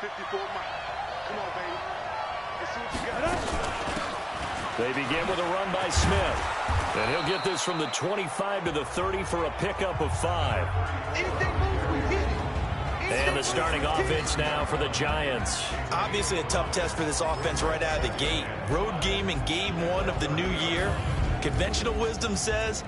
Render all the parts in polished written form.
54 miles. Come on, baby. Let's see what you got. They begin with a run by Smith. And he'll get this from the 25 to the 30 for a pickup of 5. Anything moves, we hit it. And the starting offense now for the Giants. Obviously a tough test for this offense right out of the gate. Road game in game 1 of the new year. Conventional wisdom says,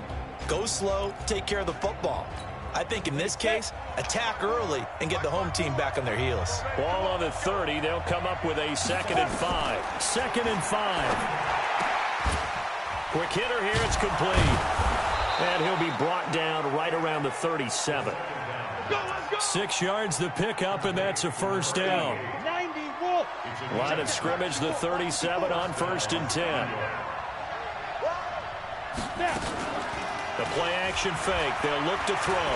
go slow, take care of the football. I think in this case, attack early and get the home team back on their heels. Ball on the 30. They'll come up with a 2nd and 5. 2nd and 5. Quick hitter here. It's complete. And he'll be brought down right around the 37. 6 yards the pickup, and that's a first down. Line of scrimmage, the 37 on 1st and 10. The play action fake. They'll look to throw.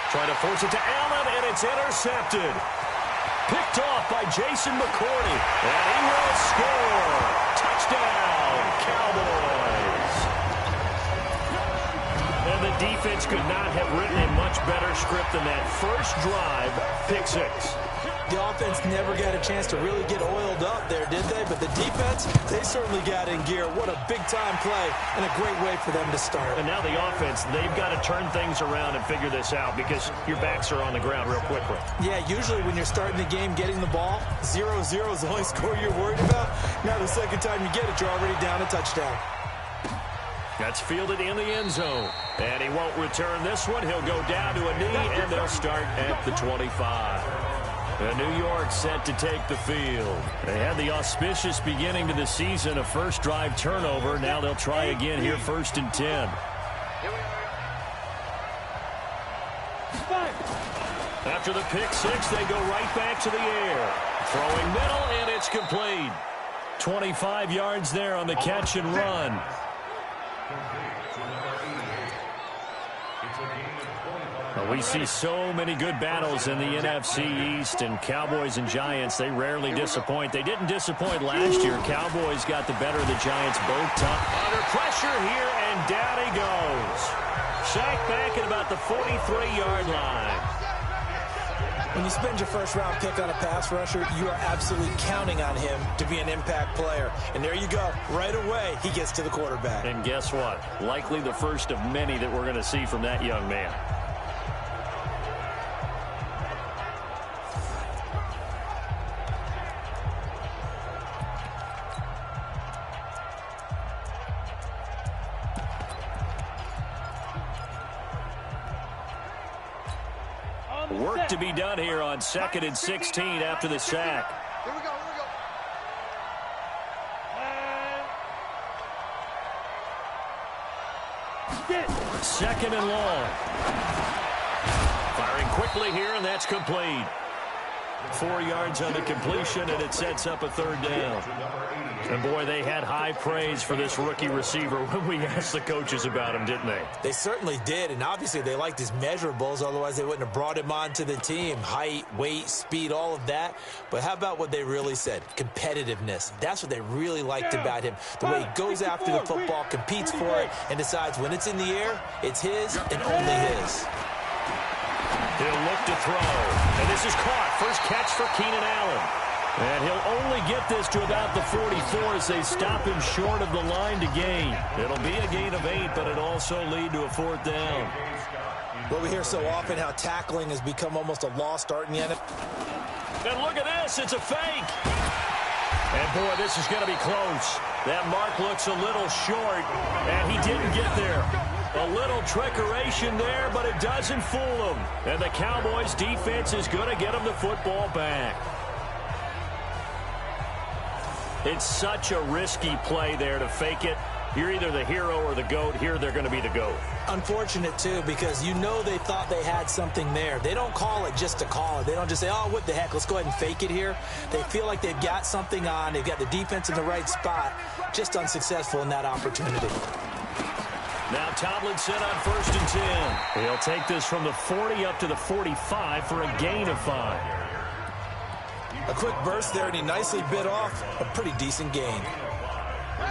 Trying to force it to Allen, and it's intercepted. Picked off by Jason McCourty. And he will score. Touchdown, Cowboys. And the defense could not have written a much better script than that first drive, pick 6. The offense never got a chance to really get oiled up there, did they? But the defense, they certainly got in gear. What a big-time play and a great way for them to start. And now the offense, they've got to turn things around and figure this out because your backs are on the ground real quickly. Yeah, usually when you're starting the game getting the ball, 0-0 is the only score you're worried about. Now the second time you get it, you're already down a touchdown. That's fielded in the end zone. And he won't return this one. He'll go down to a knee, and they'll start at the 25. And New York set to take the field. They had the auspicious beginning to the season, a first drive turnover. Now they'll try again here, 1st and 10. After the pick 6, they go right back to the air. Throwing middle, and it's complete. 25 yards there on the catch and run. We see so many good battles in the NFC East, and Cowboys and Giants, they rarely disappoint. They didn't disappoint last year. Cowboys got the better of the Giants both times. Under pressure here, and down he goes. Sacked back at about the 43-yard line. When you spend your first-round pick on a pass rusher, you are absolutely counting on him to be an impact player. And there you go. Right away, he gets to the quarterback. And guess what? Likely the first of many that we're going to see from that young man. Work to be done here on 2nd and 16 after the sack. Here we go, here we go. 2nd and long. Firing quickly here, and that's complete. 4 yards on the completion, and it sets up a 3rd down. And, boy, they had high praise for this rookie receiver when we asked the coaches about him, didn't they? They certainly did, and obviously they liked his measurables. Otherwise, they wouldn't have brought him onto the team. Height, weight, speed, all of that. But how about what they really said? Competitiveness. That's what they really liked about him. The way he goes after the football, competes for it, and decides when it's in the air, it's his and only his. He'll look to throw. And this is caught. First catch for Keenan Allen. And he'll only get this to about the 44 as they stop him short of the line to gain. It'll be a gain of 8, but it'll also lead to a 4th down. Well, we hear so often how tackling has become almost a lost art in the NFL. And look at this. It's a fake. And, boy, this is going to be close. That mark looks a little short, and he didn't get there. A little trickeration there, but it doesn't fool him. And the Cowboys' defense is going to get him the football back. It's such a risky play there to fake it. You're either the hero or the GOAT. Here they're going to be the GOAT. Unfortunate, too, because you know they thought they had something there. They don't call it just to call it. They don't just say, oh, what the heck, let's go ahead and fake it here. They feel like they've got something on. They've got the defense in the right spot. Just unsuccessful in that opportunity. Now Tomlinson on 1st and 10. He'll take this from the 40 up to the 45 for a gain of 5. A quick burst there, and he nicely bit off a pretty decent gain.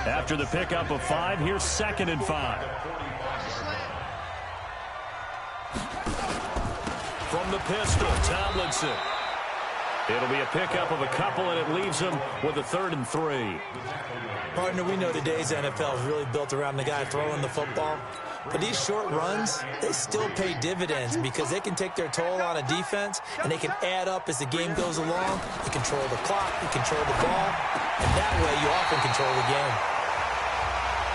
After the pickup of 5, here's 2nd and 5. From the pistol, Tomlinson. It'll be a pickup of a couple, and it leaves them with a 3rd and 3. Partner, we know today's NFL is really built around the guy throwing the football. But these short runs, they still pay dividends because they can take their toll on a defense, and they can add up as the game goes along. You control the clock, you control the ball, and that way you often control the game.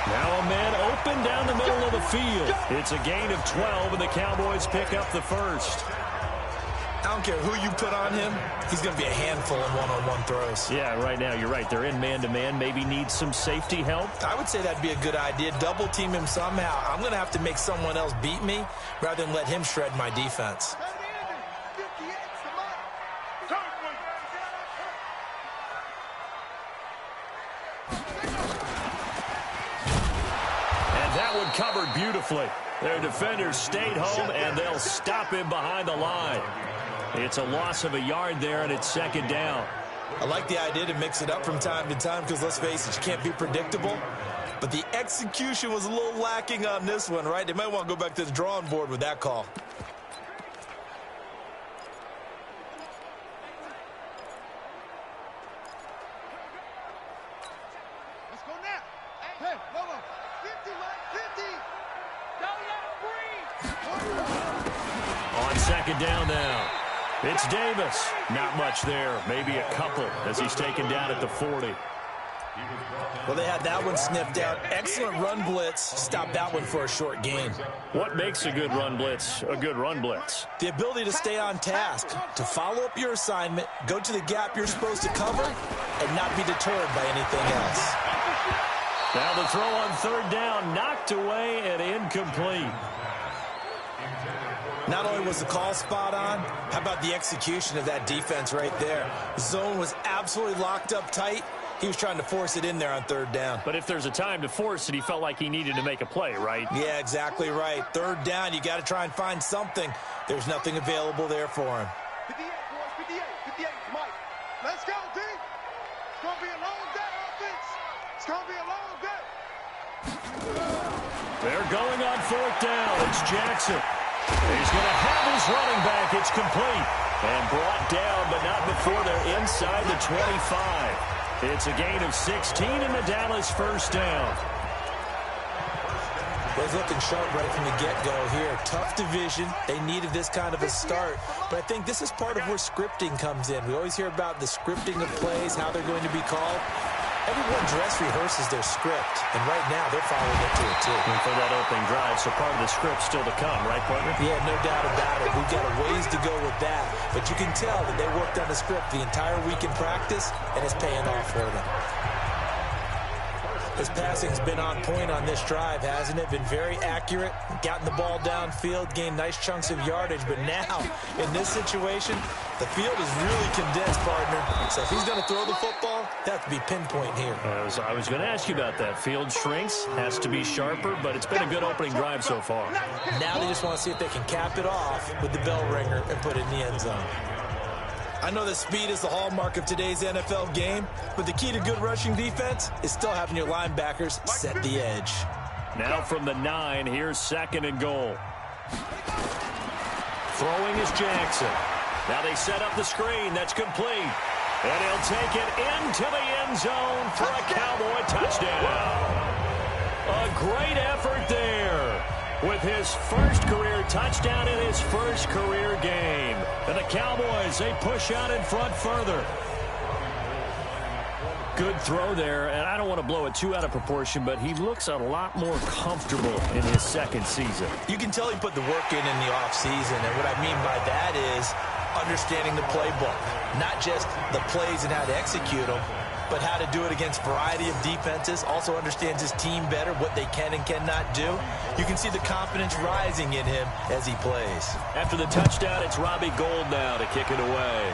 Now a man open down the middle of the field. It's a gain of 12, and the Cowboys pick up the first. I don't care who you put on him, he's going to be a handful in one-on-one throws. Yeah, right now, you're right. They're in man-to-man. Maybe needs some safety help. I would say that'd be a good idea. Double team him somehow. I'm going to have to make someone else beat me rather than let him shred my defense. And that one covered beautifully. Their defenders stayed home, and they'll stop him behind the line. It's a loss of a yard there, and it's 2nd down. I like the idea to mix it up from time to time because, let's face it, you can't be predictable. But the execution was a little lacking on this one, right? They might want to go back to the drawing board with that call. Let's go now. Hey, hold on. 50, man. 50. Don't let him breathe. On 2nd down now. It's Davis. Not much there. Maybe a couple as he's taken down at the 40. Well, they had that one sniffed out. Excellent run blitz. Stopped that one for a short gain. What makes a good run blitz a good run blitz? The ability to stay on task, to follow up your assignment, go to the gap you're supposed to cover, and not be deterred by anything else. Now the throw on 3rd down, knocked away and incomplete. Not only was the call spot on, how about the execution of that defense right there? The zone was absolutely locked up tight. He was trying to force it in there on 3rd down. But if there's a time to force it, he felt like he needed to make a play, right? Yeah, exactly right. 3rd down, you got to try and find something. There's nothing available there for him. 58, boys, 58, Mike. Let's go, D. It's going to be a long day, offense. It's going to be a long day. They're going on 4th down. It's Jackson. He's going to have his running back. It's complete. And brought down, but not before they're inside the 25. It's a gain of 16 in the Dallas 1st down. Was looking sharp right from the get-go here. Tough division. They needed this kind of a start. But I think this is part of where scripting comes in. We always hear about the scripting of plays, how they're going to be called. Everyone dress rehearses their script, and right now they're following it to a T. And for that opening drive, so part of the script still to come, right, partner? Yeah, no doubt about it. We've got a ways to go with that, but you can tell that they worked on the script the entire week in practice, and it's paying off for them. His passing's been on point on this drive, hasn't it? Been very accurate, gotten the ball downfield, gained nice chunks of yardage. But now, in this situation, the field is really condensed, partner. So if he's going to throw the football, that could be pinpoint here. I was going to ask you about that. Field shrinks, has to be sharper, but it's been a good opening drive so far. Now they just want to see if they can cap it off with the bell ringer and put it in the end zone. I know that speed is the hallmark of today's NFL game, but the key to good rushing defense is still having your linebackers set the edge. Now from the 9, here's 2nd and goal. Throwing is Jackson. Now they set up the screen. That's complete. And he'll take it into the end zone for a Cowboy touchdown. A great effort there with his first career touchdown in his first career game. And the Cowboys, they push out in front further. Good throw there, and I don't want to blow it too out of proportion, but he looks a lot more comfortable in his 2nd season. You can tell he put the work in the offseason, and what I mean by that is understanding the playbook. Not just the plays and how to execute them, but how to do it against a variety of defenses. Also understands his team better, what they can and cannot do. You can see the confidence rising in him as he plays. After the touchdown, it's Robbie Gould now to kick it away.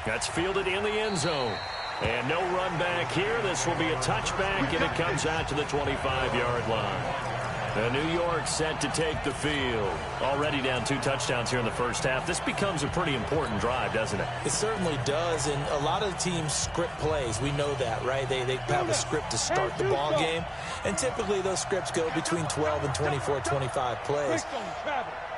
That's fielded in the end zone. And no run back here. This will be a touchback, and it comes out to the 25-yard line. And New York set to take the field. Already down 2 touchdowns here in the first half. This becomes a pretty important drive, doesn't it? It certainly does, and a lot of teams script plays. We know that, right? They have a script to start the ball game, and typically those scripts go between 12 and 24, 25 plays.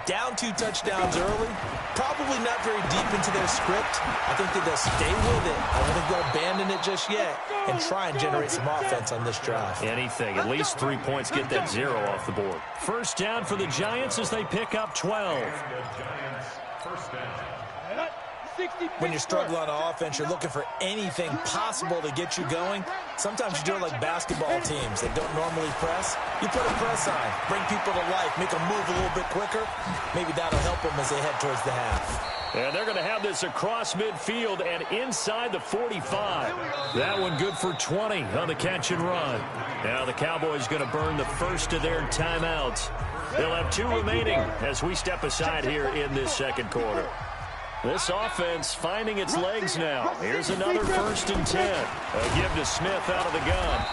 Down 2 touchdowns early, probably not very deep into their script. I think that they'll stay with it. I don't think they'll abandon it just yet and try and generate some offense on this drive. Anything. At least 3 points, get that 0 off the board. First down for the Giants as they pick up 12. When you're struggling on offense, you're looking for anything possible to get you going. Sometimes you do it like basketball teams that don't normally press. You put a press on, bring people to life, make them move a little bit quicker. Maybe that'll help them as they head towards the half. And they're going to have this across midfield and inside the 45. That one good for 20 on the catch and run. Now the Cowboys going to burn the first of their timeouts. They'll have 2 remaining as we step aside here in this second quarter. This offense finding its legs now. Here's another 1st and 10. A give to Smith out of the gun.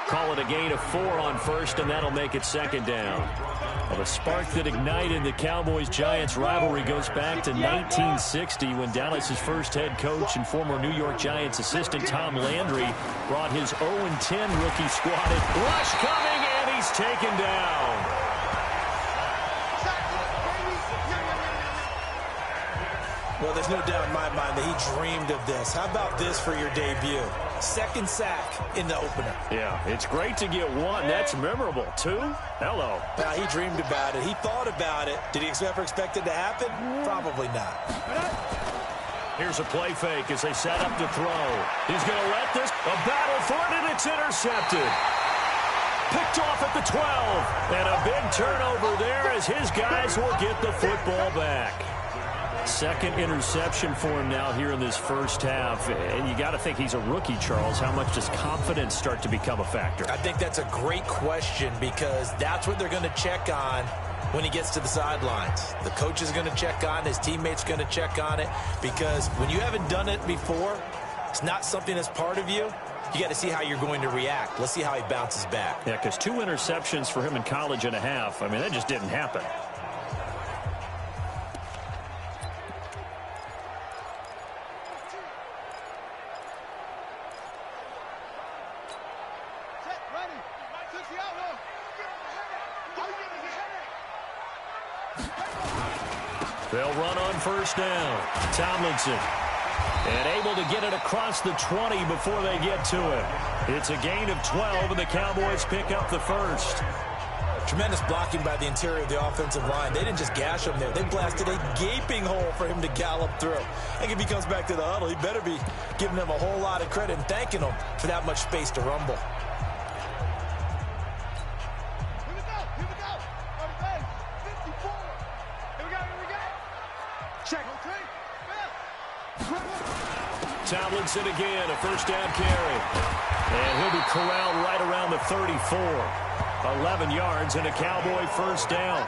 Call it a gain of 4 on first, and that'll make it 2nd down. Well, the spark that ignited the Cowboys-Giants rivalry goes back to 1960 when Dallas's first head coach and former New York Giants assistant Tom Landry brought his 0-10 rookie squad in. Rush coming, and he's taken down. Well, there's no doubt in my mind that he dreamed of this. How about this for your debut? 2nd sack in the opener. Yeah, it's great to get 1. That's memorable. 2? Hello. Now, he dreamed about it. He thought about it. Did he ever expect it to happen? Probably not. Here's a play fake as they set up to throw. He's going to let this. A battle for it, and it's intercepted. Picked off at the 12. And a big turnover there as his guys will get the football back. 2nd interception for him now here in this first half. And you got to think he's a rookie, Charles. How much does confidence start to become a factor? I think that's a great question because that's what they're going to check on when he gets to the sidelines. The coach is going to check on it. His teammates are going to check on it because when you haven't done it before, it's not something that's part of you. You got to see how you're going to react. Let's see how he bounces back. Yeah, because 2 interceptions for him in college and a half. I mean, that just didn't happen. They'll run on first down. Tomlinson. And able to get it across the 20 before they get to it. It's a gain of 12, and the Cowboys pick up the first. Tremendous blocking by the interior of the offensive line. They didn't just gash him there. They blasted a gaping hole for him to gallop through. And if he comes back to the huddle, he better be giving them a whole lot of credit and thanking them for that much space to rumble. Tomlinson again, a first down carry. And he'll be corralled right around the 34. 11 yards and a Cowboy first down.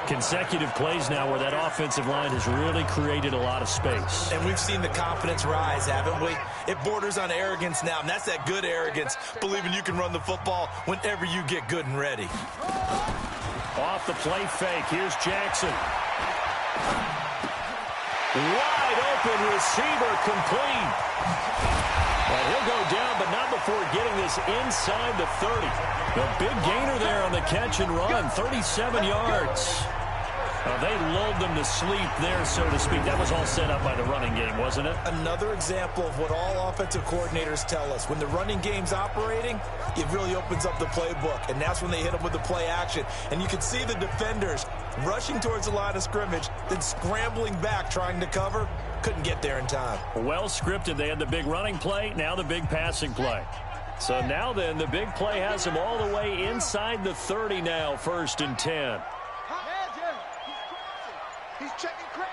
Consecutive plays now where that offensive line has really created a lot of space. And we've seen the confidence rise, haven't we? It borders on arrogance now, and that's that good arrogance, believing you can run the football whenever you get good and ready. Off the play fake, here's Jackson. Wide open receiver complete. And he'll go down, but not before getting this inside the 30. The big gainer there on the catch and run, 37 yards. They lulled them to sleep there, so to speak. That was all set up by the running game, wasn't it? Another example of what all offensive coordinators tell us. When the running game's operating, it really opens up the playbook, and that's when they hit them with the play action. And you can see the defenders rushing towards the line of scrimmage, then scrambling back, trying to cover. Couldn't get there in time. Well scripted. They had the big running play, now the big passing play. So now then, the big play has them all the way inside the 30 now, 1st and 10. He's checking crap.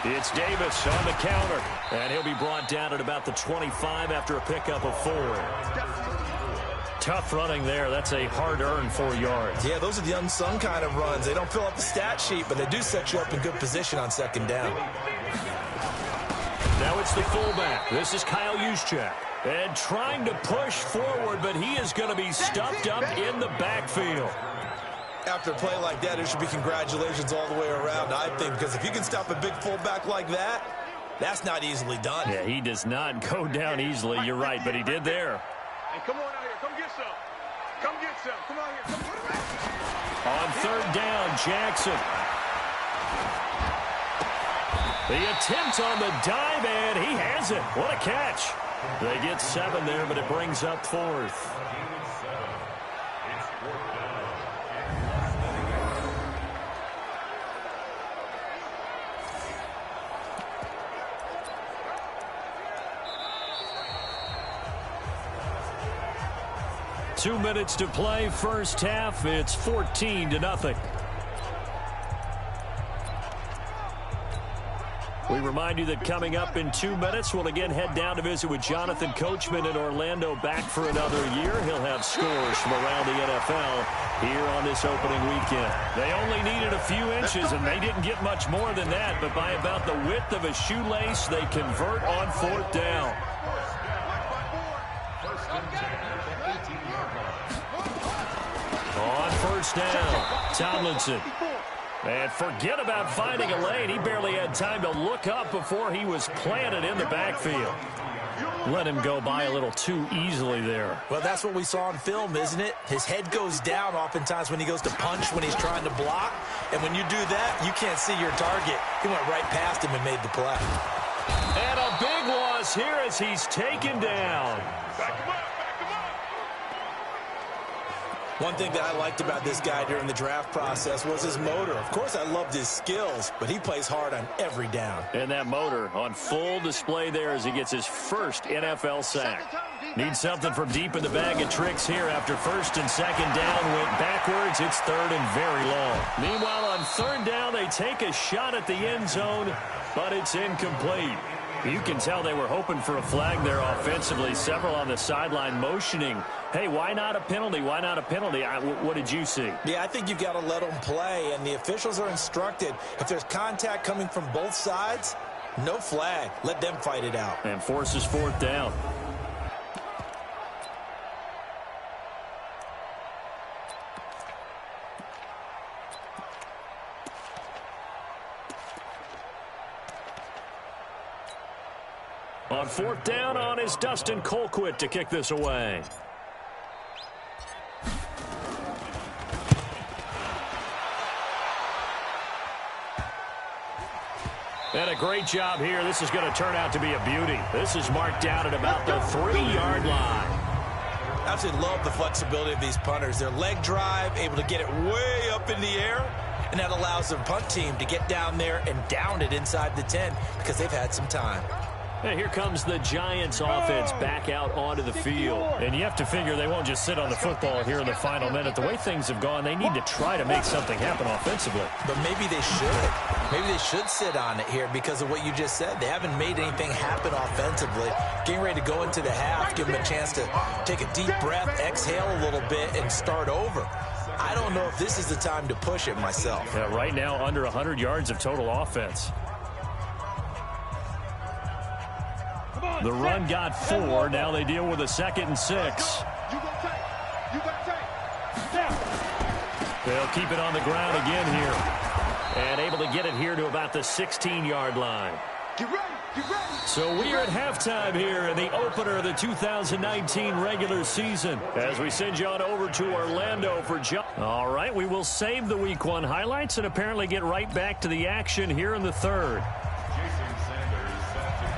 It's Davis on the counter, and he'll be brought down at about the 25 after a pickup of 4. Tough running there. That's a hard-earned 4 yards. Yeah, those are the unsung kind of runs. They don't fill up the stat sheet, but they do set you up in good position on 2nd down. Now it's the fullback. This is Kyle Juszczyk. And trying to push forward, but he is going to be stuffed up in the backfield. After a play like that, it should be congratulations all the way around, I think, because if you can stop a big fullback like that, that's not easily done. Yeah, he does not go down easily. You're right, but he did there. Hey, come on out here. Come get some. Come get some. Come on here. Come put it On third down, Jackson. The attempt on the dive, and he has it. What a catch. They get 7 there, but it brings up 4th. Two minutes to play, first half. It's 14-0. We remind you that coming up in 2 minutes, we'll again head down to visit with Jonathan Coachman in Orlando, back for another year. He'll have scores from around the NFL here on this opening weekend. They only needed a few inches, and they didn't get much more than that, but by about the width of a shoelace, they convert on 4th down. On first down, Tomlinson. And forget about finding a lane. He barely had time to look up before he was planted in the backfield. Let him go by a little too easily there. Well, that's what we saw on film, isn't it? His head goes down oftentimes when he goes to punch when he's trying to block. And when you do that, you can't see your target. He went right past him and made the play. And a big loss here as he's taken down. back him up. One thing that I liked about this guy during the draft process was his motor. Of course, I loved his skills, but he plays hard on every down. And that motor on full display there as he gets his first NFL sack. Needs something from deep in the bag of tricks here after first and second down went backwards. It's third and very long. Meanwhile, on third down, they take a shot at the end zone, but it's incomplete. You can tell they were hoping for a flag there offensively. Several on the sideline motioning, hey, why not a penalty? Why not a penalty? What did you see? Yeah, I think you've got to let them play, and the officials are instructed if there's contact coming from both sides, no flag. Let them fight it out. And forces fourth down. On fourth down, on is Dustin Colquitt to kick this away. And a great job here. This is going to turn out to be a beauty. This is marked down at about the 3-yard line. I absolutely love the flexibility of these punters. Their leg drive, able to get it way up in the air, and that allows their punt team to get down there and down it inside the 10 because they've had some time. And here comes the Giants offense back out onto the field. And you have to figure they won't just sit on the football here in the final minute. The way things have gone, they need to try to make something happen offensively. But maybe they should. Maybe they should sit on it here because of what you just said. They haven't made anything happen offensively. Getting ready to go into the half, give them a chance to take a deep breath, exhale a little bit, and start over. I don't know if this is the time to push it myself. Yeah, right now, under 100 yards of total offense. The run got 4. Now they deal with a 2nd and 6. They'll keep it on the ground again here. And able to get it here to about the 16-yard line. So we are at halftime here in the opener of the 2019 regular season. As we send you on over to Orlando for John. All right, we will save the Week 1 highlights and apparently get right back to the action here in the third.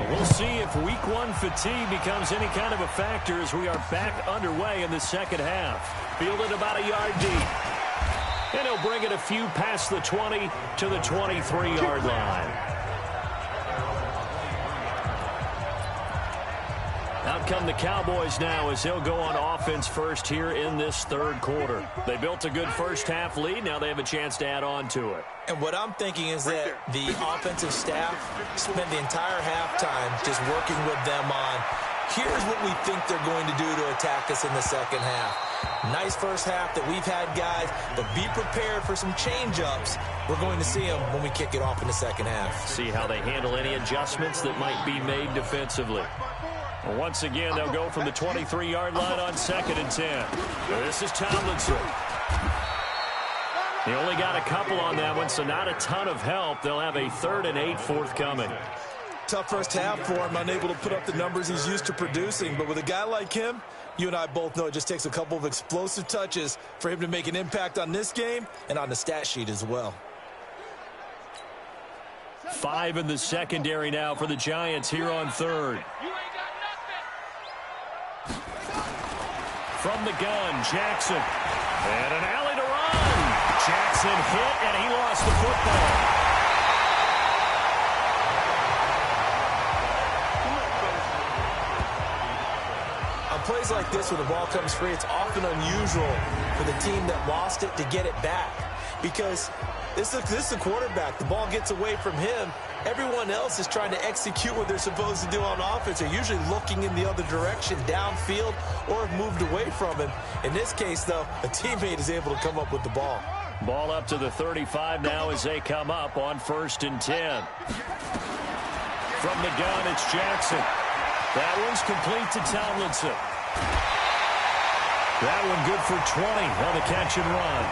We'll see if Week 1 fatigue becomes any kind of a factor as we are back underway in the second half. Fielded about a yard deep. And he'll bring it a few past the 20 to the 23-yard line. Out come the Cowboys now as they'll go on offense first here in this third quarter. They built a good first half lead. Now they have a chance to add on to it. And what I'm thinking is that the offensive staff spent the entire halftime just working with them on, here's what we think they're going to do to attack us in the second half. Nice first half that we've had, guys, but be prepared for some change-ups. We're going to see them when we kick it off in the second half. See how they handle any adjustments that might be made defensively. Well, once again, they'll go from the 23-yard line on 2nd and 10. This is Tomlinson. He only got a couple on that one, so not a ton of help. They'll have a 3rd and 8 forthcoming. Tough first half for him, unable to put up the numbers he's used to producing. But with a guy like him, You and I both know it just takes a couple of explosive touches for him to make an impact on this game and on the stat sheet as well. 5 in the secondary now for the Giants here on third. From the gun, Jackson. And an alley to run. Jackson hit, and he lost the football. On plays like this, when the ball comes free, it's often unusual for the team that lost it to get it back. Because this is the quarterback. The ball gets away from him. Everyone else is trying to execute what they're supposed to do on offense. They're usually looking in the other direction, downfield, or have moved away from him. In this case, though, a teammate is able to come up with the ball. Ball up to the 35 now as they come up on 1st and 10. From the gun, it's Jackson. That one's complete to Tomlinson. That one good for 20 on the catch and run.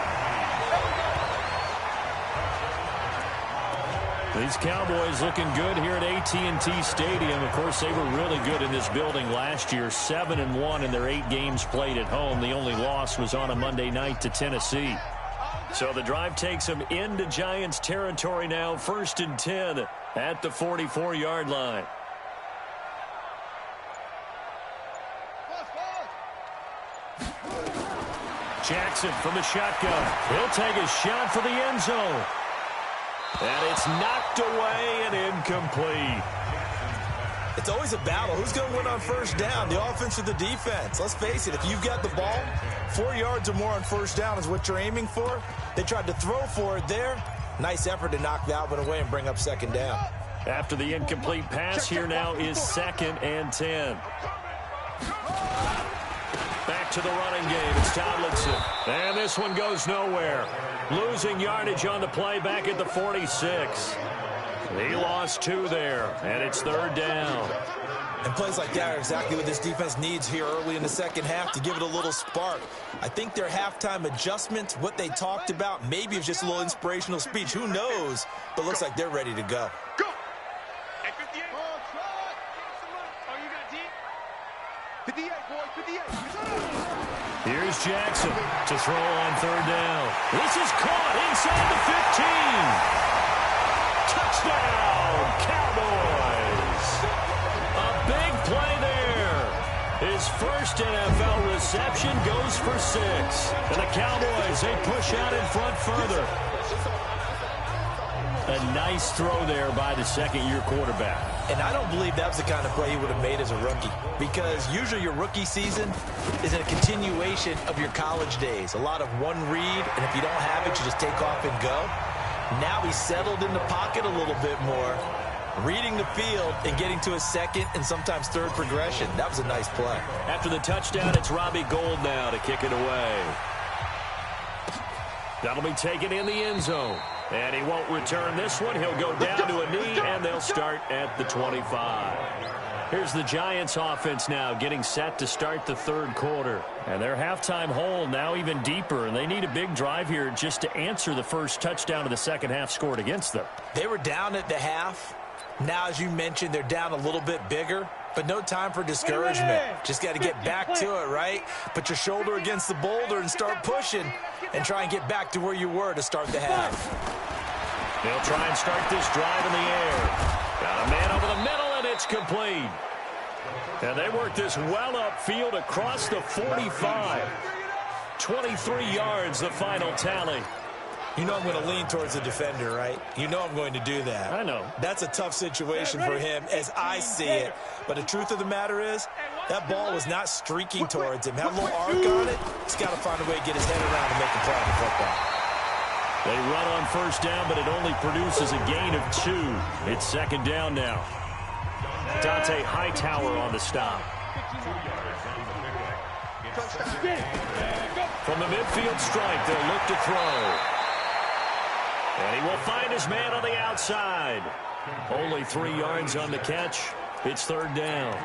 These Cowboys looking good here at AT&T Stadium. Of course, they were really good in this building last year. 7-1 in their 8 games played at home. The only loss was on a Monday night to Tennessee. So the drive takes them into Giants territory now. 1st and 10 at the 44-yard line. Jackson from the shotgun. He'll take a shot for the end zone. And it's knocked away and incomplete. It's always a battle. Who's going to win on 1st down, the offense or the defense? Let's face it, if you've got the ball, 4 yards or more on 1st down is what you're aiming for. They tried to throw for it there. Nice effort to knock that one away and bring up 2nd down. After the incomplete pass, here now is 2nd and 10. Back to the running game. It's Tomlinson. And this one goes nowhere. Losing yardage on the play back at the 46. He lost 2 there, and it's 3rd down. And plays like that are exactly what this defense needs here early in the 2nd half to give it a little spark. I think their halftime adjustments, what they talked about, maybe it's just a little inspirational speech. Who knows? But looks like they're ready to go. Go! At 58. Oh, you got deep? 58, boy, 58. Here's Jackson to throw on 3rd down. This is caught inside the 15. Touchdown, Cowboys. A big play there. His first NFL reception goes for 6. And the Cowboys, they push out in front further. A nice throw there by the 2nd-year quarterback. And I don't believe that was the kind of play he would have made as a rookie, because usually your rookie season is a continuation of your college days. A lot of one read, and if you don't have it, you just take off and go. Now he's settled in the pocket a little bit more, reading the field and getting to a 2nd and sometimes 3rd progression. That was a nice play. After the touchdown, it's Robbie Gould now to kick it away. That'll be taken in the end zone. And he won't return this one. He'll go down to a knee, and they'll start at the 25. Here's the Giants offense now getting set to start the 3rd quarter. And their halftime hole now even deeper, and they need a big drive here just to answer the first touchdown of the 2nd half scored against them. They were down at the half. Now, as you mentioned, they're down a little bit bigger, but no time for discouragement. Just got to get back to it, right? Put your shoulder against the boulder and start pushing and try and get back to where you were to start the half. They'll try and start this drive in the air. Got a man over the middle, and it's complete. And they work this well upfield across the 45. 23 yards, the final tally. You know I'm going to lean towards the defender, right? You know I'm going to do that. I know. That's a tough situation for him as I see it. But the truth of the matter is, that ball was not streaking towards him. Had a little arc on it. He's got to find a way to get his head around and make a play on the football. They run on 1st down, but it only produces a gain of 2. It's 2nd down now. Dante Hightower on the stop. From the midfield stripe, they'll look to throw. And he will find his man on the outside. Only 3 yards on the catch. It's third down.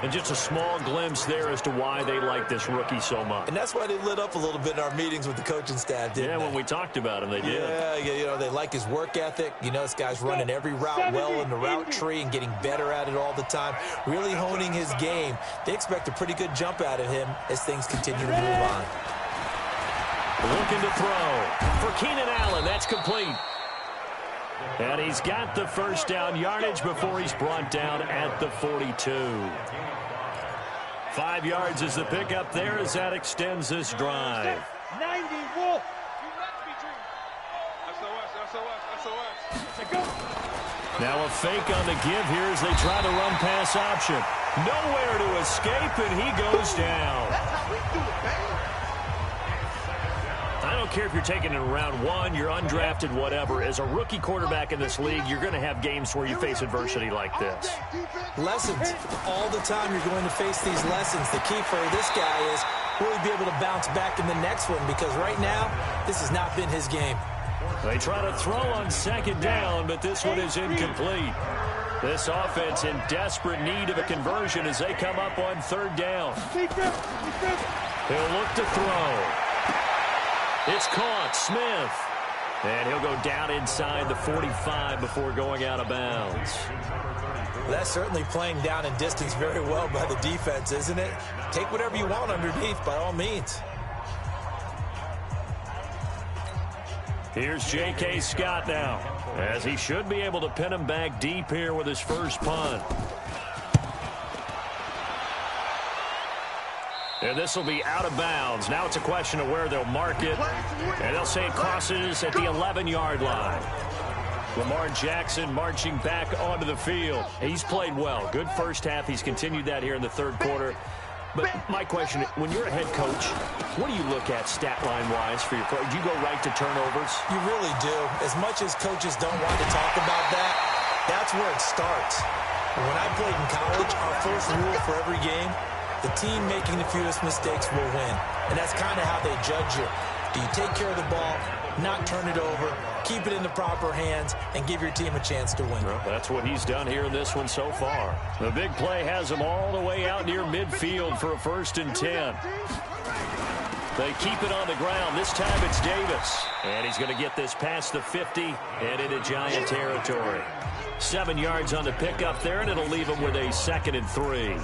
And just a small glimpse there as to why they like this rookie so much. And that's why they lit up a little bit in our meetings with the coaching staff, didn't they? Yeah, when we talked about him, they did. Yeah, you know, they like his work ethic. You know, this guy's running every route well in the route tree and getting better at it all the time, really honing his game. They expect a pretty good jump out of him as things continue to move on. Looking to throw for Keenan Allen. That's complete. And he's got the first down yardage before he's brought down at the 42. 5 yards is the pickup there as that extends this drive. 90, Wolf. Now a fake on the give here as they try to run pass option. Nowhere to escape, and he goes down. That's how we do it, baby. I don't care if you're taking it in round 1, you're undrafted, whatever. As a rookie quarterback in this league, you're going to have games where you face adversity like this. Lessons. All the time you're going to face these lessons. The key for this guy is will he be able to bounce back in the next one? Because right now, this has not been his game. They try to throw on second down, but this one is incomplete. This offense in desperate need of a conversion as they come up on third down. He'll look to throw. It's caught. Smith. And he'll go down inside the 45 before going out of bounds. Well, that's certainly playing down in distance very well by the defense, isn't it? Take whatever you want underneath, by all means. Here's J.K. Scott now, as he should be able to pin him back deep here with his first punt. And this will be out of bounds. Now it's a question of where they'll mark it. And they'll say it crosses at the 11-yard line. Lamar Jackson marching back onto the field. He's played well. Good first half. He's continued that here in the third quarter. But my question, when you're a head coach, what do you look at stat line-wise for your pro? Do you go right to turnovers? You really do. As much as coaches don't want to talk about that, that's where it starts. When I played in college, our first rule for every game, the team making the fewest mistakes will win. And that's kind of how they judge you. Do you take care of the ball, not turn it over, keep it in the proper hands, and give your team a chance to win? Well, that's what he's done here in this one so far. The big play has him all the way out near midfield for a 1st and 10. They keep it on the ground. This time it's Davis. And he's going to get this past the 50 and into Giant territory. 7 yards on the pickup there, and it'll leave him with a 2nd and 3.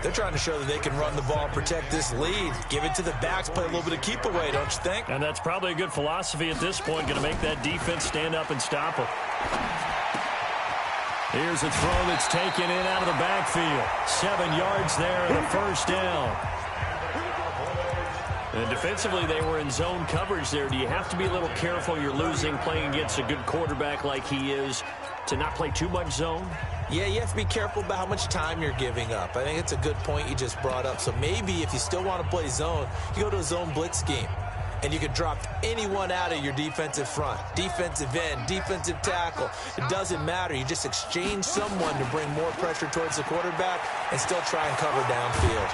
They're trying to show that they can run the ball, protect this lead, give it to the backs, play a little bit of keep away, don't you think? And that's probably a good philosophy at this point, going to make that defense stand up and stop them. Here's a throw that's taken in out of the backfield. 7 yards there and a first down. And defensively, they were in zone coverage there. Do you have to be a little careful? You're losing, playing against a good quarterback like he is, to not play too much zone? Yeah, you have to be careful about how much time you're giving up. I think it's a good point you just brought up. So maybe if you still want to play zone, you go to a zone blitz scheme. And you can drop anyone out of your defensive front. Defensive end, defensive tackle. It doesn't matter. You just exchange someone to bring more pressure towards the quarterback and still try and cover downfield.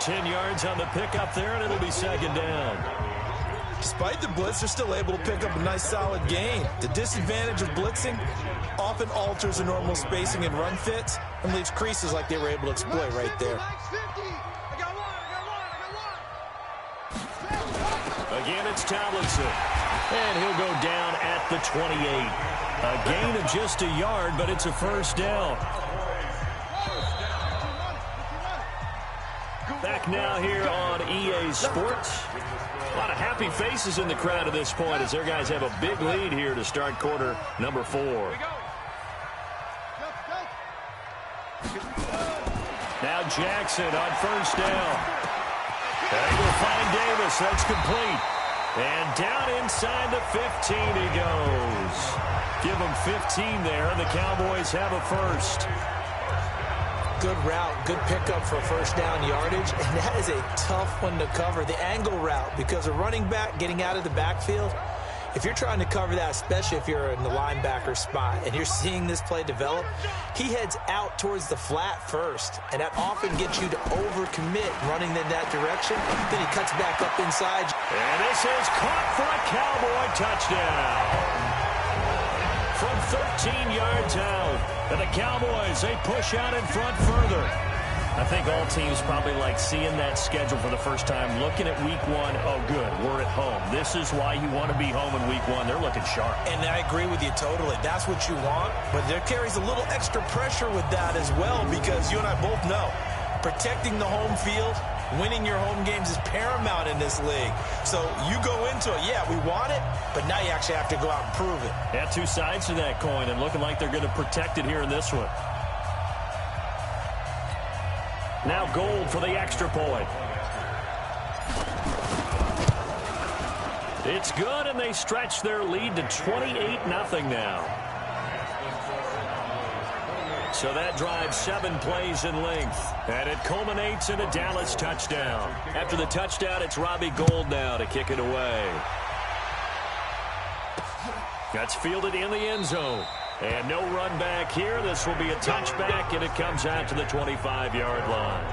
10 yards on the pickup there, and it'll be 2nd down. Despite the blitz, they're still able to pick up a nice solid gain. The disadvantage of blitzing often alters the normal spacing and run fits and leaves creases like they were able to exploit right there. Again, it's Tomlinson. And he'll go down at the 28. A gain of just a yard, but it's a first down. Back now here on EA Sports. A lot of happy faces in the crowd at this point as their guys have a big lead here to start quarter number 4. Now Jackson on first down. And he'll find Davis. That's complete. And down inside the 15 he goes. Give him 15 there, and the Cowboys have a first. Good route, good pickup for first down yardage, and that is a tough one to cover. The angle route, because a running back getting out of the backfield, if you're trying to cover that, especially if you're in the linebacker spot and you're seeing this play develop, he heads out towards the flat first, and that often gets you to overcommit running in that direction. Then he cuts back up inside. And this is caught for a Cowboy touchdown. from 13 yards out. And the Cowboys, they push out in front further. I think all teams probably like seeing that schedule for the first time, looking at week one. Oh, good, we're at home. This is why you want to be home in week one. They're looking sharp. And I agree with you totally. That's what you want, but there carries a little extra pressure with that as well, because you and I both know protecting the home field, winning your home games is paramount in this league. So you go into it, yeah, we want it, but now you actually have to go out and prove it. Yeah, two sides to that coin, and looking like they're going to protect it here in this one. Now Gold for the extra point. It's good, and they stretch their lead to 28-0 now. So that drives 7 plays in length, and it culminates in a Dallas touchdown. After the touchdown, it's Robbie Gould now to kick it away. That's fielded in the end zone. And no run back here. This will be a touchback, and it comes out to the 25-yard line.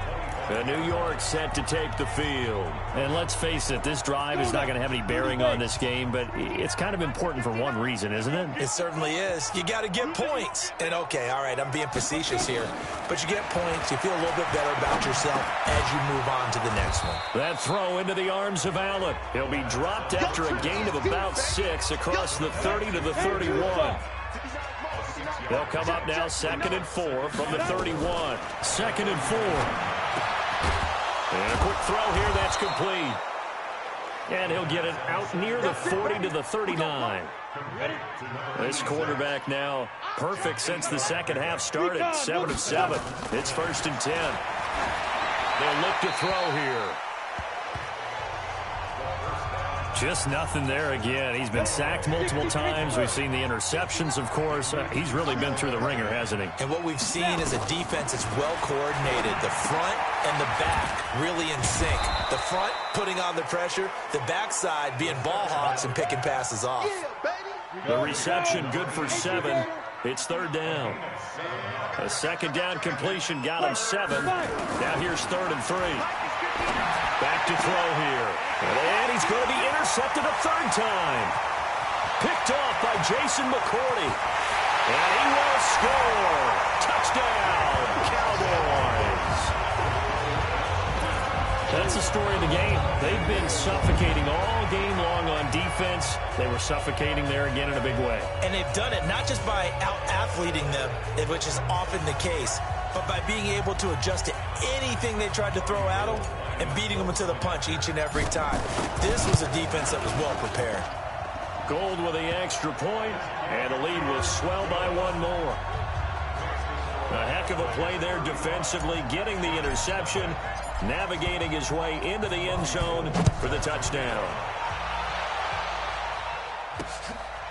New York set to take the field. And let's face it, this drive is not going to have any bearing on this game, but it's kind of important for one reason, isn't it? It certainly is. You got to get points. And, okay, all right, I'm being facetious here, but you get points. You feel a little bit better about yourself as you move on to the next one. That throw into the arms of Allen. He'll be dropped after a gain of about 6 across the 30 to the 31. They'll come up now 2nd and 4 from the 31. 2nd and 4. And a quick throw here, that's complete. And he'll get it out near the 40 to the 39. This quarterback now perfect since the second half started. 7 of 7. It's 1st and 10. They'll look to throw here. Just nothing there again. He's been sacked multiple times. We've seen the interceptions, of course. He's really been through the ringer, hasn't he? And what we've seen is a defense that's well coordinated. The front and the back really in sync. The front putting on the pressure, the backside being ball hawks and picking passes off. The reception good for 7. It's 3rd down. A 2nd down completion got him 7. Now here's 3rd and 3. Back to throw here. And he's going to be intercepted a 3rd time. Picked off by Jason McCourty. And he will score. Touchdown, Cowboys. That's the story of the game. They've been suffocating all game long on defense. They were suffocating there again in a big way. And they've done it not just by out-athleting them, which is often the case, but by being able to adjust to anything they tried to throw at them and beating them to the punch each and every time. This was a defense that was well prepared. Gold with the extra point, and the lead will swell by 1 more. A heck of a play there defensively, getting the interception, navigating his way into the end zone for the touchdown.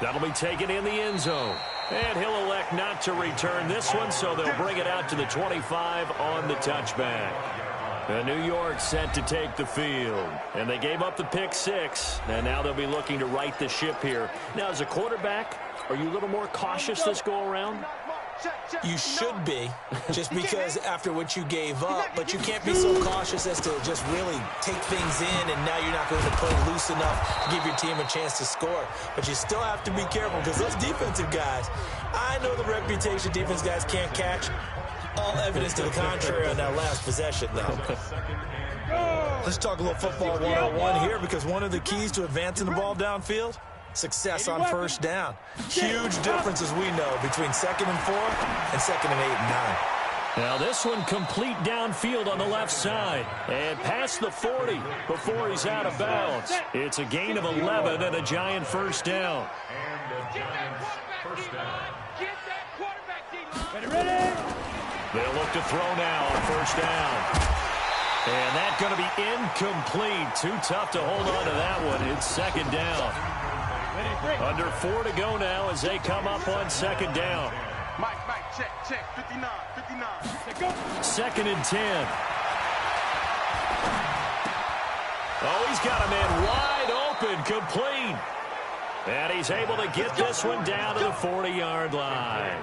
That'll be taken in the end zone. And he'll elect not to return this one, so they'll bring it out to the 25 on the touchback. New York set to take the field. And they gave up the pick 6, and now they'll be looking to right the ship here. Now, as a quarterback, are you a little more cautious this go-around? You should be, just because after what you gave up, but you can't be so cautious as to just really take things in, and now you're not going to play loose enough to give your team a chance to score. But you still have to be careful, because those defensive guys, I know the reputation defense guys can't catch. All evidence to the contrary on that last possession, though. Let's talk a little football 101 here, because one of the keys to advancing the ball downfield, success on 1st down. Huge difference, as we know, between 2nd and 4 and 2nd and 8 and 9. Now this one complete downfield on the left side and past the 40 before he's out of bounds. It's a gain of 11 and a giant 1st down. They'll look to throw now on 1st down. And that's going to be incomplete. Too tough to hold on to that one. It's 2nd down. Under 4 to go now as they come up on 2nd down. Mike, check, 59. 2nd and 10. Oh, he's got a man wide open, complete. And he's able to get this one down to the 40-yard line.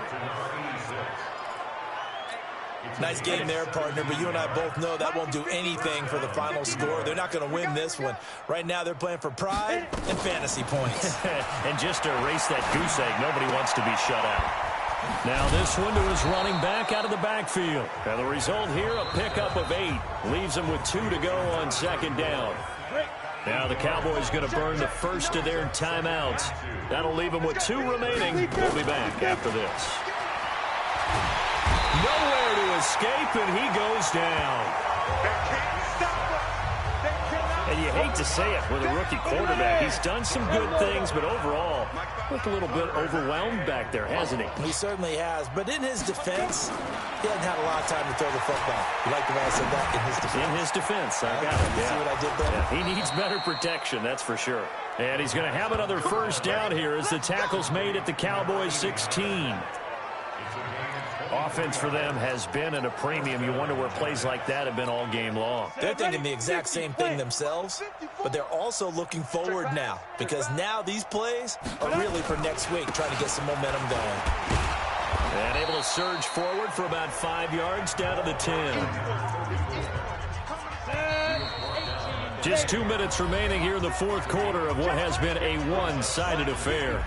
Nice game there, partner, but you and I both know that won't do anything for the final score. They're not going to win this one. Right now, they're playing for pride and fantasy points. And just to erase that goose egg, nobody wants to be shut out. Now this one to his running back out of the backfield. Now the result here, a pickup of 8. Leaves him with 2 to go on second down. Now the Cowboys going to burn the first of their timeouts. That'll leave them with 2 remaining. We'll be back after this. Nowhere to escape, and he goes down. And you hate to say it with a rookie quarterback. He's done some good things, but overall, looked a little bit overwhelmed back there, hasn't he? He certainly has, but in his defense, he hasn't had a lot of time to throw the football. You like the way I said that? In his defense. In his defense, I got it. You see what I did there? Yeah, he needs better protection, that's for sure. And he's going to have another first down here as the tackle's made at the Cowboys 16. Offense for them has been at a premium. You wonder where plays like that have been all game long. They're thinking the exact same thing themselves, but they're also looking forward now because now these plays are really for next week, trying to get some momentum going. And able to surge forward for about 5 yards down to the 10. Just 2 minutes remaining here in the fourth quarter of what has been a one-sided affair.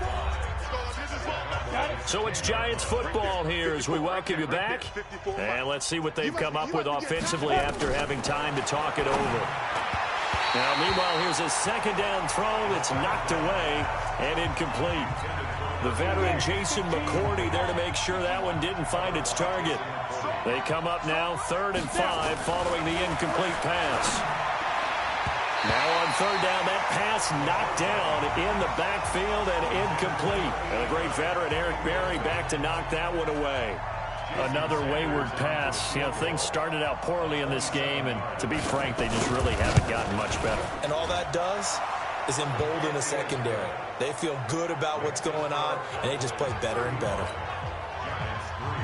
So it's Giants football here as we welcome you back. And let's see what they've come up with offensively after having time to talk it over. Now, meanwhile, here's a second down throw that's knocked away and incomplete. The veteran Jason McCourty there to make sure that one didn't find its target. They come up now 3rd and 5 following the incomplete pass. Now on third down, that pass knocked down in the backfield and incomplete. And the great veteran Eric Berry back to knock that one away. Another wayward pass. You know, things started out poorly in this game, and to be frank, they just really haven't gotten much better. And all that does is embolden the secondary. They feel good about what's going on, and they just play better and better.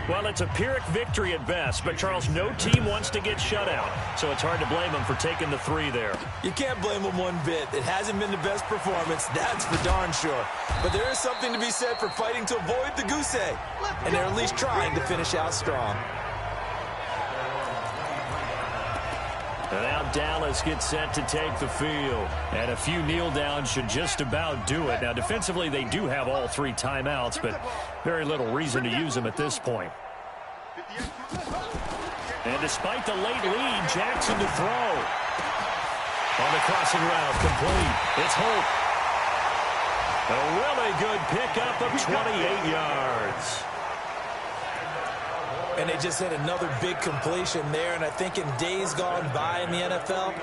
Well, it's a Pyrrhic victory at best, but, Charles, no team wants to get shut out, so it's hard to blame them for taking the 3 there. You can't blame them one bit. It hasn't been the best performance, that's for darn sure. But there is something to be said for fighting to avoid the goose egg, and they're at least trying to finish out strong. And now Dallas gets set to take the field. And a few kneel downs should just about do it. Now, defensively, they do have all 3 timeouts, but very little reason to use them at this point. And despite the late lead, Jackson to throw. On the crossing route, complete. It's Hope. A really good pickup of 28 yards. And they just had another big completion there. And I think in days gone by in the NFL,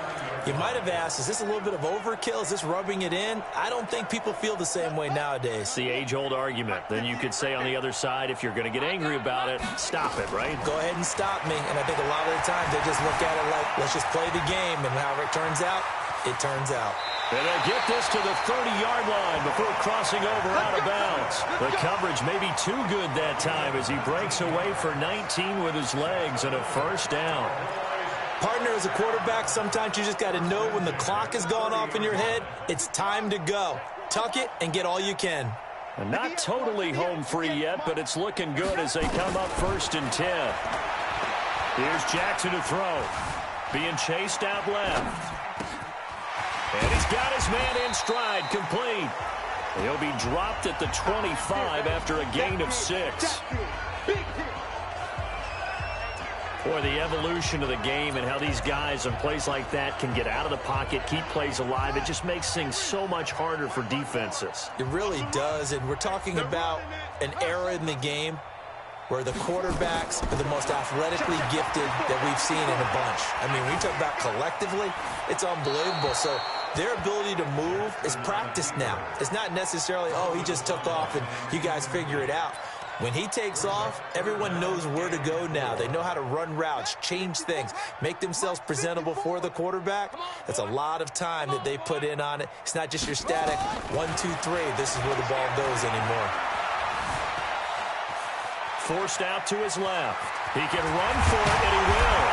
you might have asked, is this a little bit of overkill? Is this rubbing it in? I don't think people feel the same way nowadays. It's the age-old argument. Then you could say on the other side, if you're going to get angry about it, stop it, right? Go ahead and stop me. And I think a lot of the times they just look at it like, let's just play the game. And however it turns out, it turns out. And they'll get this to the 30-yard line before crossing over out of bounds. The coverage may be too good that time as he breaks away for 19 with his legs and a first down. Partner, as a quarterback, sometimes you just got to know when the clock has gone off in your head, it's time to go. Tuck it and get all you can. And not totally home free yet, but it's looking good as they come up 1st and 10. Here's Jackson to throw. Being chased out left. And he's got his man in stride, complete. He'll be dropped at the 25 after a gain of 6. Boy, the evolution of the game and how these guys on plays like that can get out of the pocket, keep plays alive, it just makes things so much harder for defenses. It really does, and we're talking about an era in the game where the quarterbacks are the most athletically gifted that we've seen in a bunch. I mean, when you talk about collectively, it's unbelievable. So their ability to move is practiced now. It's not necessarily, oh, he just took off and you guys figure it out. When he takes off, everyone knows where to go now. They know how to run routes, change things, make themselves presentable for the quarterback. That's a lot of time that they put in on it. It's not just your static 1, 2, 3. This is where the ball goes anymore. Forced out to his left. He can run for it, and he will.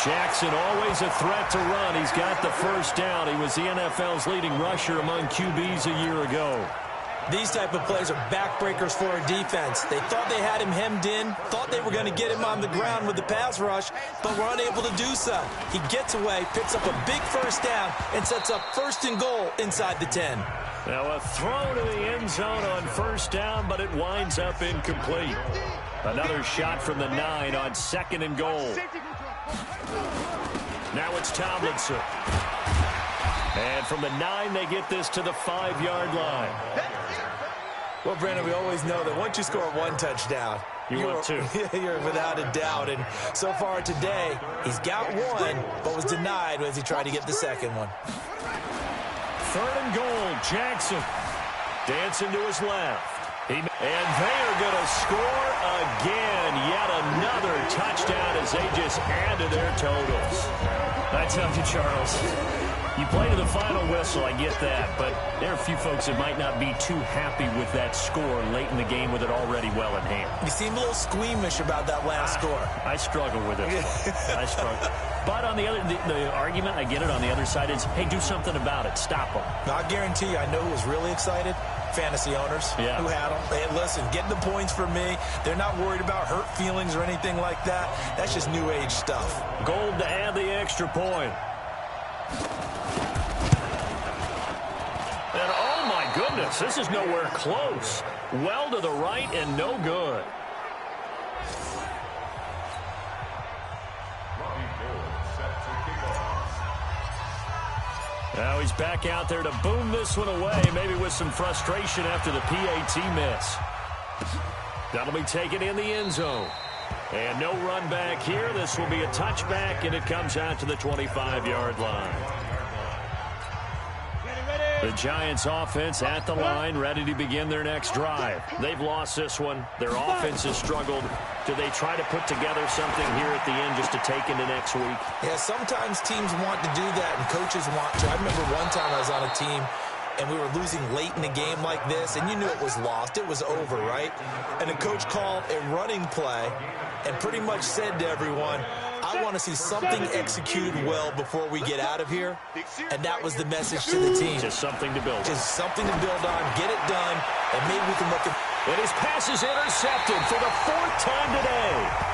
Jackson always a threat to run. He's got the first down. He was the NFL's leading rusher among QBs a year ago. These type of plays are backbreakers for a defense. They thought they had him hemmed in, thought they were going to get him on the ground with the pass rush, but were unable to do so. He gets away, picks up a big first down, and sets up 1st and goal inside the 10. Now a throw to the end zone on 1st down, but it winds up incomplete. Another shot from the 9 on 2nd and goal. Now it's Tomlinson. And from the 9, they get this to the 5-yard line. Well, Brandon, we always know that once you score 1 touchdown, you're 2. You're without a doubt. And so far today, he's got 1, but was denied as he tried to get the 2nd one. 3rd and goal, Jackson. Dancing to his left. And they are going to score again. Yet another touchdown as they just add to their totals. I tell you, Charles, you play to the final whistle, I get that. But there are a few folks that might not be too happy with that score late in the game with it already well in hand. You seem a little squeamish about that last score. I struggle with it. I struggle. But on the other, the argument, I get it, on the other side is, hey, do something about it. Stop them. I guarantee you, I know who was really excited. Fantasy owners who had them. Hey, listen, getting the points for me. They're not worried about hurt feelings or anything like that. That's just new age stuff. Gold to add the extra point. And oh my goodness, this is nowhere close. Well to the right and no good. Now he's back out there to boom this one away, maybe with some frustration after the PAT miss. That'll be taken in the end zone. And no run back here. This will be a touchback, and it comes out to the 25-yard line. The Giants offense at the line, ready to begin their next drive. They've lost this one. Their offense has struggled. Do they try to put together something here at the end just to take into next week? Yeah, sometimes teams want to do that and coaches want to. I remember one time I was on a team and we were losing late in a game like this, and you knew it was lost. It was over, right? And the coach called a running play and pretty much said to everyone, I want to see something executed well before we get out of here. And that was the message to the team. Just something to build on. Just something to build on, get it done, and maybe we can look at... And his pass is intercepted for the 4th time today.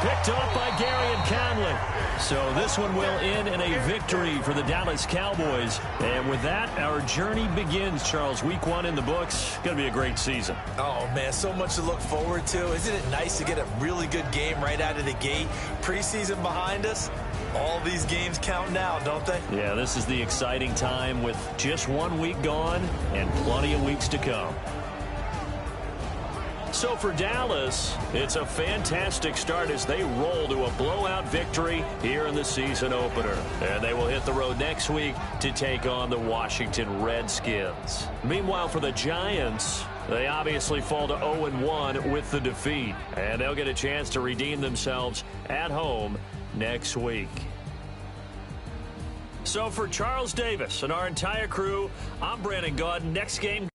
Picked off by Gary and Conley. So this one will end in a victory for the Dallas Cowboys. And with that, our journey begins, Charles. Week 1 in the books. Going to be a great season. Oh, man, so much to look forward to. Isn't it nice to get a really good game right out of the gate? Preseason behind us. All these games count now, don't they? Yeah, this is the exciting time with just 1 week gone and plenty of weeks to come. So for Dallas, it's a fantastic start as they roll to a blowout victory here in the season opener. And they will hit the road next week to take on the Washington Redskins. Meanwhile, for the Giants, they obviously fall to 0-1 with the defeat. And they'll get a chance to redeem themselves at home next week. So for Charles Davis and our entire crew, I'm Brandon Gaudin. Next game.